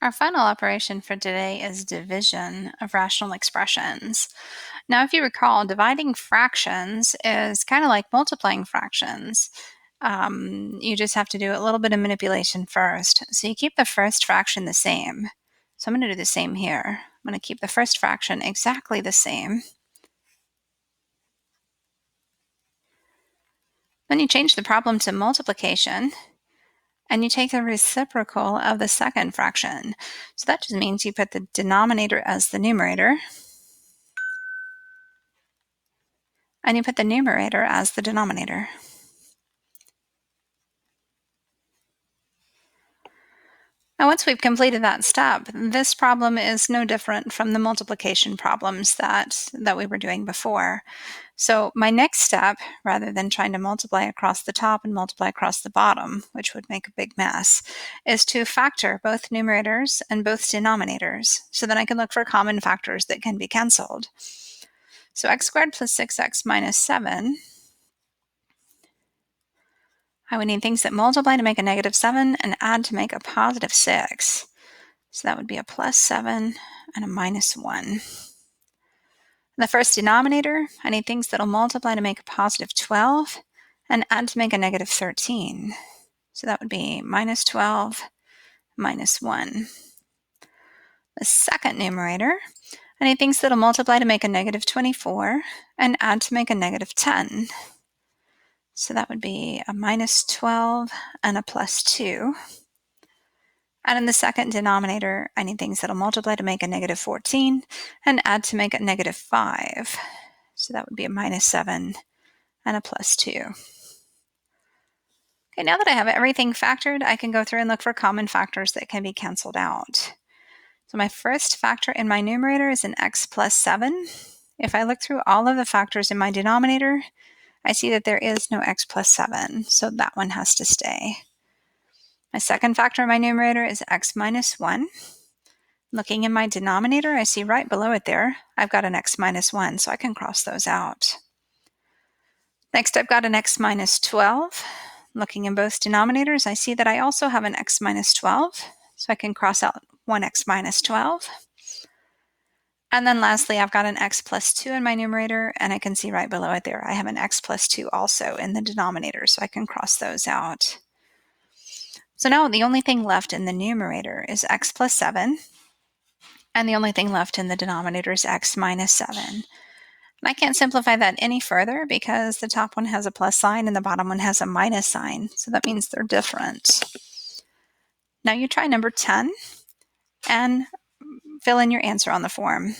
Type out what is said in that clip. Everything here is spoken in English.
Our final operation for today is division of rational expressions. Now, if you recall, dividing fractions is kind of like multiplying fractions. You just have to do a little bit of manipulation first. So you keep the first fraction the same. So I'm going to do the same here. I'm going to keep the first fraction exactly the same. Then you change the problem to multiplication, and you take the reciprocal of the second fraction. So that just means you put the denominator as the numerator, and you put the numerator as the denominator. Now, once we've completed that step, this problem is no different from the multiplication problems that we were doing before. So my next step, rather than trying to multiply across the top and multiply across the bottom, which would make a big mess, is to factor both numerators and both denominators, so then I can look for common factors that can be canceled. So x squared plus 6x minus 7, I would need things that multiply to make a negative 7 and add to make a positive 6. So that would be a plus 7 and a minus 1. In the first denominator, I need things that'll multiply to make a positive 12 and add to make a negative 13. So that would be minus 12, minus 1. The second numerator, I need things that'll multiply to make a negative 24 and add to make a negative 10. So that would be a minus 12 and a plus 2. And in the second denominator, I need things that'll multiply to make a negative 14 and add to make a negative 5. So that would be a minus 7 and a plus 2. Okay, now that I have everything factored, I can go through and look for common factors that can be canceled out. So my first factor in my numerator is an x plus 7. If I look through all of the factors in my denominator, I see that there is no x plus 7, so that one has to stay. My second factor in my numerator is x minus 1. Looking in my denominator, I see right below it there, I've got an x minus 1, so I can cross those out. Next, I've got an x minus 12. Looking in both denominators, I see that I also have an x minus 12, so I can cross out one x minus 12. And then lastly, I've got an x plus 2 in my numerator, and I can see right below it there, I have an x plus 2 also in the denominator, so I can cross those out. So now the only thing left in the numerator is x plus 7, and the only thing left in the denominator is x minus 7. And I can't simplify that any further because the top one has a plus sign and the bottom one has a minus sign, so that means they're different. Now you try number 10 and fill in your answer on the form.